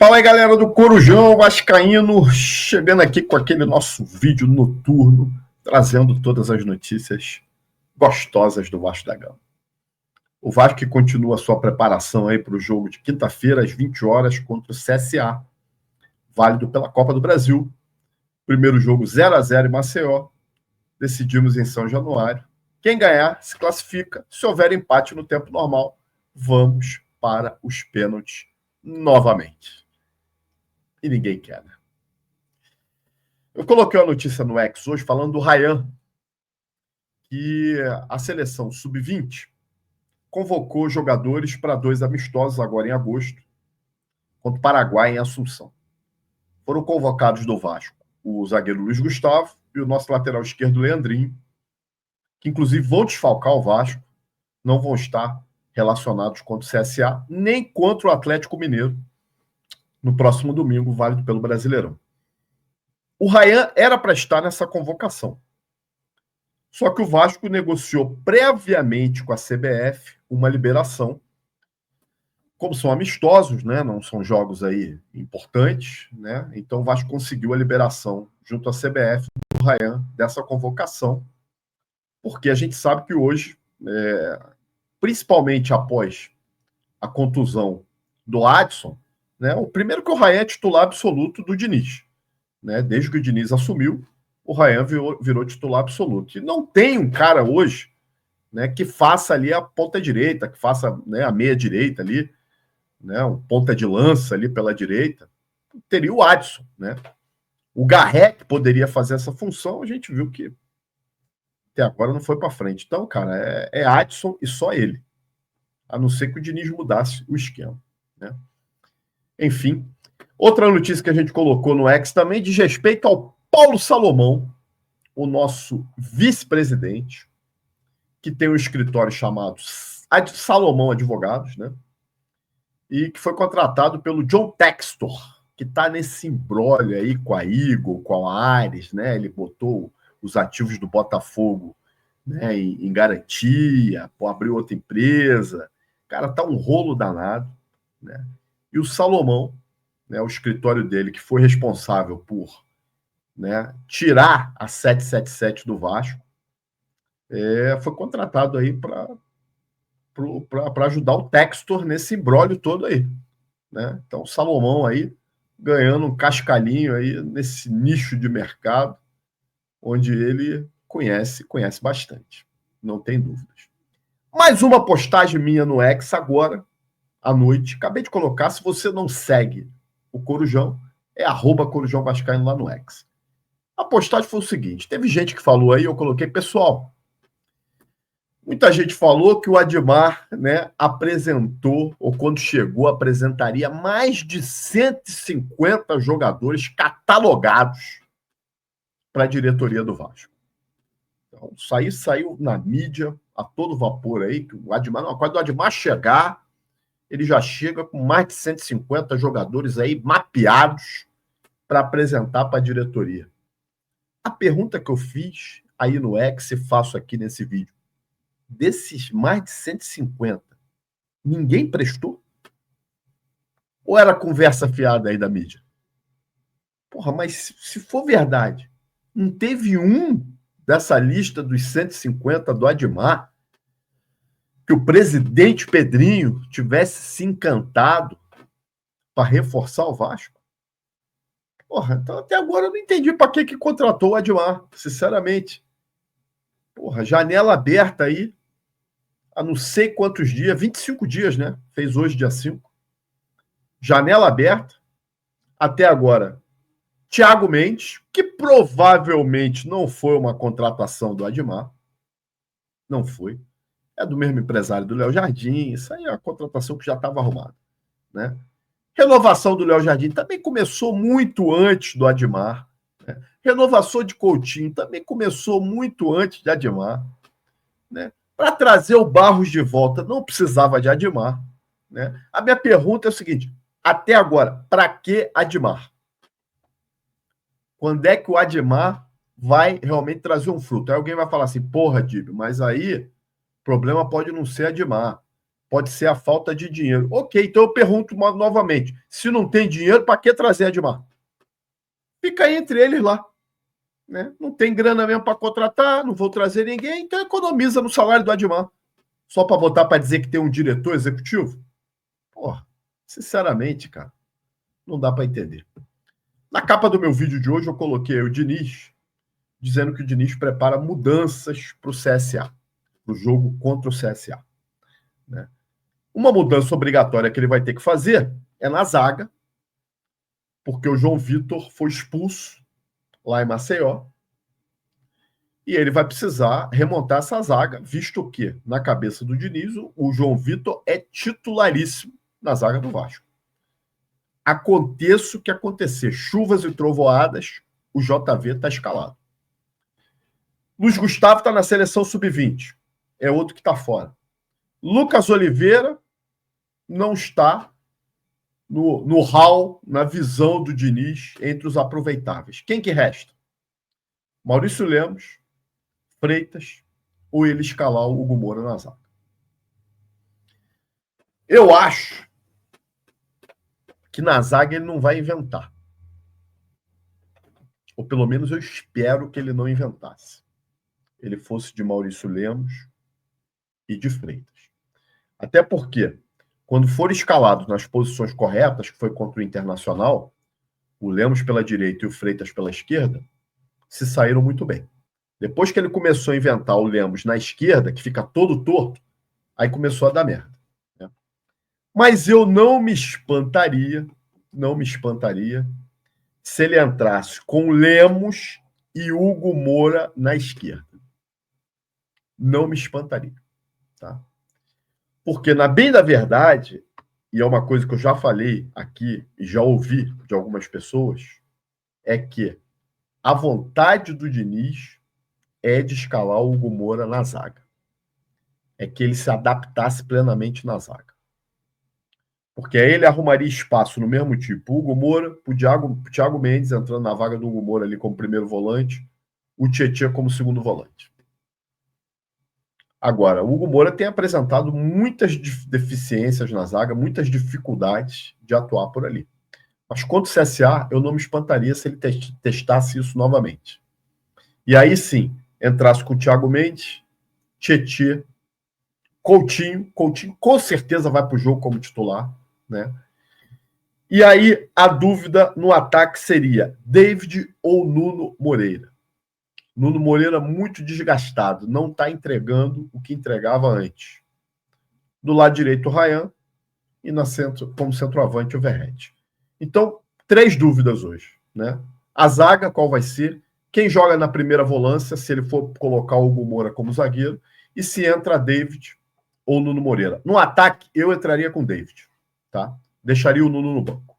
Fala aí, galera do Corujão Vascaíno, chegando aqui com aquele nosso vídeo noturno, trazendo todas as notícias gostosas do Vasco da Gama. O Vasco que continua a sua preparação aí para o jogo de quinta-feira, às 20 horas, contra o CSA, válido pela Copa do Brasil. Primeiro jogo 0-0 em Maceió, decidimos em São Januário. Quem ganhar se classifica, se houver empate no tempo normal, vamos para os pênaltis novamente. E ninguém quer, né? Eu coloquei uma notícia no X hoje falando do Ryan, que a seleção sub-20 convocou jogadores para 2 amistosos agora em agosto, contra o Paraguai em Assunção. Foram convocados do Vasco o zagueiro Luiz Gustavo e o nosso lateral esquerdo Leandrinho, que inclusive vão desfalcar o Vasco, não vão estar relacionados contra o CSA, nem contra o Atlético Mineiro, no próximo domingo, válido pelo Brasileirão. O Ryan era para estar nessa convocação. Só que o Vasco negociou previamente com a CBF uma liberação. Como são amistosos, né? Não são jogos aí importantes, né? Então o Vasco conseguiu a liberação junto à CBF do Ryan dessa convocação, porque a gente sabe que hoje, principalmente após a contusão do Adson, né? O primeiro que o Ryan é titular absoluto do Diniz, né? Desde que o Diniz assumiu, o Ryan virou titular absoluto. E não tem um cara hoje, né, que faça ali a ponta direita, que faça, né, a meia direita ali, né, um ponta de lança ali pela direita. Teria o Adson, né? O Garré, que poderia fazer essa função, a gente viu que até agora não foi para frente. Então, cara, é Adson e só ele. A não ser que o Diniz mudasse o esquema, né? Enfim, outra notícia que a gente colocou no X também diz respeito ao Paulo Salomão, o nosso vice-presidente, que tem um escritório chamado Salomão Advogados, né? E que foi contratado pelo John Textor, que está nesse imbróglio aí com a Eagle, com a Ares, né? Ele botou os ativos do Botafogo, né, em garantia, abriu outra empresa. Cara, tá um rolo danado, né? E o Salomão, né, o escritório dele, que foi responsável por, né, tirar a 777 do Vasco, foi contratado aí para ajudar o Textor nesse imbróglio todo aí, né? Então, o Salomão aí ganhando um cascalhinho aí nesse nicho de mercado, onde ele conhece bastante, não tem dúvidas. Mais uma postagem minha no X agora, à noite. Acabei de colocar, se você não segue o Corujão, é @Corujão Vascaíno lá no X. A postagem foi o seguinte, teve gente que falou aí, eu coloquei, pessoal, muita gente falou que o Admar, né, apresentou, ou quando chegou, apresentaria mais de 150 jogadores catalogados para a diretoria do Vasco. Então, isso aí saiu na mídia a todo vapor aí, que o Admar, não, quando o Admar chegar, ele já chega com mais de 150 jogadores aí mapeados para apresentar para a diretoria. A pergunta que eu fiz aí no X e faço aqui nesse vídeo, desses mais de 150, ninguém prestou? Ou era conversa fiada aí da mídia? Porra, mas se for verdade, não teve um dessa lista dos 150 do Admar que o presidente Pedrinho tivesse se encantado para reforçar o Vasco? Porra, então até agora eu não entendi para que contratou o Admar, sinceramente. Porra, janela aberta aí, há não sei quantos dias, 25 dias, né? Fez hoje, dia 5. Janela aberta, até agora. Thiago Mendes, que provavelmente não foi uma contratação do Admar, não foi. É do mesmo empresário do Léo Jardim, isso aí é uma contratação que já estava arrumada, né? Renovação do Léo Jardim também começou muito antes do Admar, né? Renovação de Coutinho também começou muito antes de Admar, né? Para trazer o Barros de volta não precisava de Admar, né? A minha pergunta é o seguinte, até agora, para que Admar? Quando é que o Admar vai realmente trazer um fruto? Aí alguém vai falar assim, porra, Dib, mas aí o problema pode não ser Admar, pode ser a falta de dinheiro. Ok, então eu pergunto novamente, se não tem dinheiro, para que trazer Admar? Fica aí entre eles lá. Né? Não tem grana mesmo para contratar, não vou trazer ninguém, então economiza no salário do Admar. Só para botar para dizer que tem um diretor executivo? Porra, sinceramente, cara, não dá para entender. Na capa do meu vídeo de hoje eu coloquei o Diniz, dizendo que o Diniz prepara mudanças para o CSA, para o jogo contra o CSA. Né? Uma mudança obrigatória que ele vai ter que fazer é na zaga, porque o João Vitor foi expulso lá em Maceió, e ele vai precisar remontar essa zaga, visto que, na cabeça do Diniz, o João Vitor é titularíssimo na zaga do Vasco. Aconteça o que acontecer, chuvas e trovoadas, o JV está escalado. Luiz Gustavo está na seleção sub-20, é outro que está fora. Lucas Oliveira não está no hall, na visão do Diniz, entre os aproveitáveis. Quem que resta? Maurício Lemos, Freitas, ou ele escalar o Hugo Moura na zaga. Eu acho que na zaga ele não vai inventar. Ou pelo menos eu espero que ele não inventasse. Ele fosse de Maurício Lemos e de Freitas. Até porque, quando for escalado nas posições corretas, que foi contra o Internacional, o Lemos pela direita e o Freitas pela esquerda, se saíram muito bem. Depois que ele começou a inventar o Lemos na esquerda, que fica todo torto, aí começou a dar merda. Né? Mas eu não me espantaria se ele entrasse com Lemos e Hugo Moura na esquerda. Não me espantaria. Tá? Porque, na bem da verdade, e é uma coisa que eu já falei aqui e já ouvi de algumas pessoas, é que a vontade do Diniz é de escalar o Hugo Moura na zaga. É que ele se adaptasse plenamente na zaga. Porque aí ele arrumaria espaço no mesmo tipo. O Hugo Moura, o Thiago Mendes entrando na vaga do Hugo Moura ali como primeiro volante, o Tietchan como segundo volante. Agora, o Hugo Moura tem apresentado muitas deficiências na zaga, muitas dificuldades de atuar por ali. Mas contra o CSA, eu não me espantaria se ele testasse isso novamente. E aí sim, entrasse com o Thiago Mendes, Tietchan, Coutinho com certeza vai para o jogo como titular, né? E aí a dúvida no ataque seria David ou Nuno Moreira. Nuno Moreira muito desgastado, não está entregando o que entregava antes. Do lado direito o Ryan e como centroavante o Verratti. Então, 3 dúvidas hoje, né? A zaga, qual vai ser? Quem joga na primeira volância, se ele for colocar o Hugo Moura como zagueiro, e se entra David ou Nuno Moreira. No ataque, eu entraria com David, tá? Deixaria o Nuno no banco.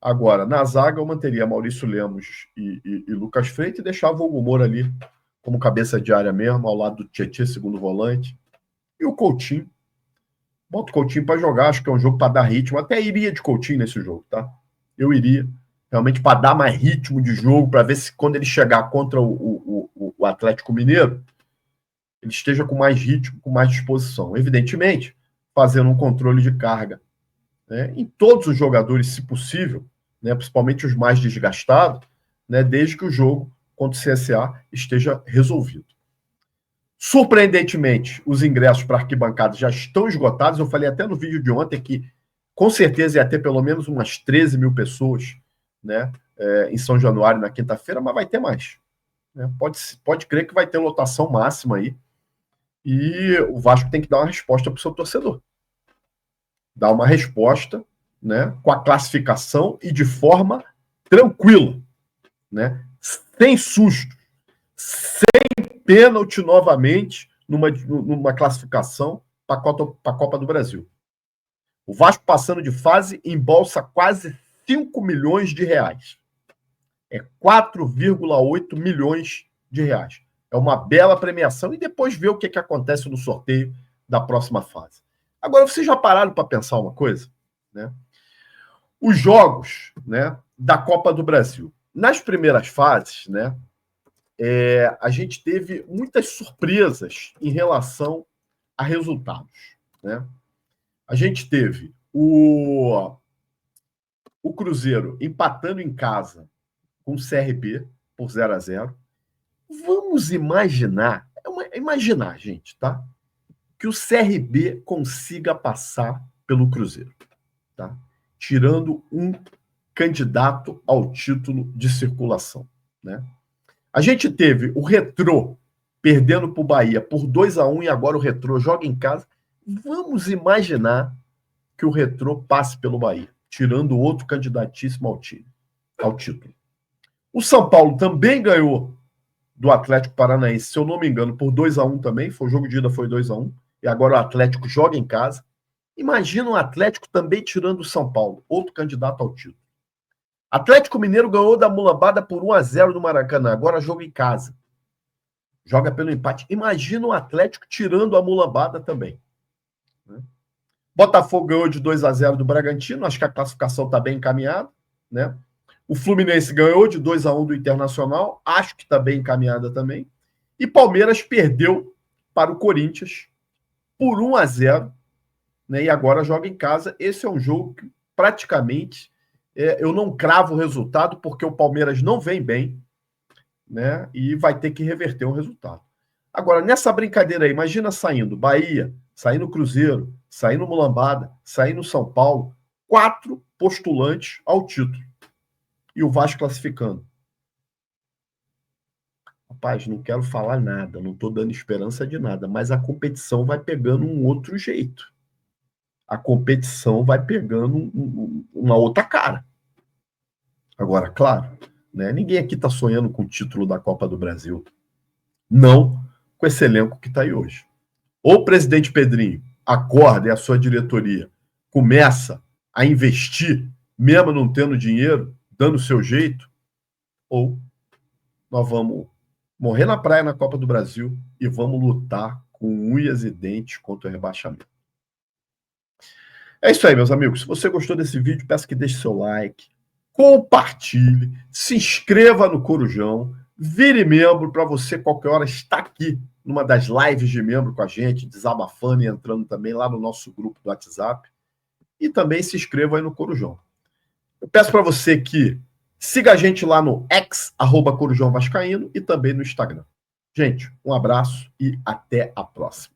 Agora, na zaga, eu manteria Maurício Lemos e Lucas Freitas e deixava o Hugo Moura ali como cabeça de área mesmo, ao lado do Tietchan, segundo volante. E o Coutinho. Bota o Coutinho para jogar, acho que é um jogo para dar ritmo. Até iria de Coutinho nesse jogo, tá? Eu iria, realmente, para dar mais ritmo de jogo, para ver se quando ele chegar contra o Atlético Mineiro, ele esteja com mais ritmo, com mais disposição. Evidentemente, fazendo um controle de carga, né, em todos os jogadores, se possível, né, principalmente os mais desgastados, né, desde que o jogo contra o CSA esteja resolvido. Surpreendentemente, os ingressos para arquibancada já estão esgotados. Eu falei até no vídeo de ontem que com certeza ia ter pelo menos umas 13 mil pessoas, né, em São Januário na quinta-feira, mas vai ter mais. Né? Pode crer que vai ter lotação máxima aí. E o Vasco tem que dar uma resposta para o seu torcedor. Dar uma resposta, né, com a classificação e de forma tranquila, né, sem susto, sem pênalti novamente numa classificação para a Copa do Brasil. O Vasco passando de fase embolsa quase 5 milhões de reais. É 4,8 milhões de reais. É uma bela premiação e depois ver o que acontece no sorteio da próxima fase. Agora, vocês já pararam para pensar uma coisa? Né? Os jogos, né, da Copa do Brasil. Nas primeiras fases, né, a gente teve muitas surpresas em relação a resultados. né? A gente teve o Cruzeiro empatando em casa com o CRB por 0-0. Vamos imaginar, imaginar, gente, tá? Que o CRB consiga passar pelo Cruzeiro, tá? Tirando um candidato ao título de circulação, né? A gente teve o Retrô perdendo para o Bahia por 2-1 e agora o Retrô joga em casa. Vamos imaginar que o Retrô passe pelo Bahia, tirando outro candidatíssimo ao título. O São Paulo também ganhou do Atlético Paranaense, se eu não me engano, por 2-1 também. Foi o jogo de ida, foi 2-1. E agora o Atlético joga em casa. Imagina o Atlético também tirando o São Paulo, outro candidato ao título. Atlético Mineiro ganhou da Mulambada por 1-0 no Maracanã, agora joga em casa. Joga pelo empate. Imagina o Atlético tirando a Mulambada também. Botafogo ganhou de 2-0 do Bragantino, acho que a classificação está bem encaminhada, né? O Fluminense ganhou de 2-1 do Internacional, acho que está bem encaminhada também. E Palmeiras perdeu para o Corinthians por 1-0, né? E agora joga em casa. Esse é um jogo que praticamente eu não cravo o resultado, porque o Palmeiras não vem bem, né? E vai ter que reverter o resultado. Agora, nessa brincadeira aí, imagina saindo Bahia, saindo Cruzeiro, saindo Mulambada, saindo São Paulo, 4 postulantes ao título. E o Vasco classificando. Rapaz, não quero falar nada, não estou dando esperança de nada, mas a competição vai pegando um outro jeito. A competição vai pegando uma outra cara. Agora, claro, né, ninguém aqui está sonhando com o título da Copa do Brasil. Não com esse elenco que está aí hoje. Ou o presidente Pedrinho acorda e a sua diretoria começa a investir, mesmo não tendo dinheiro, dando o seu jeito, ou nós vamos morrer na praia na Copa do Brasil e vamos lutar com unhas e dentes contra o rebaixamento. É isso aí, meus amigos. Se você gostou desse vídeo, peço que deixe seu like, compartilhe, se inscreva no Corujão, vire membro para você, qualquer hora, estar aqui numa das lives de membro com a gente, desabafando e entrando também lá no nosso grupo do WhatsApp. E também se inscreva aí no Corujão. Eu peço para você que siga a gente lá no X, @Corujão Vascaíno, e também no Instagram. Gente, um abraço e até a próxima.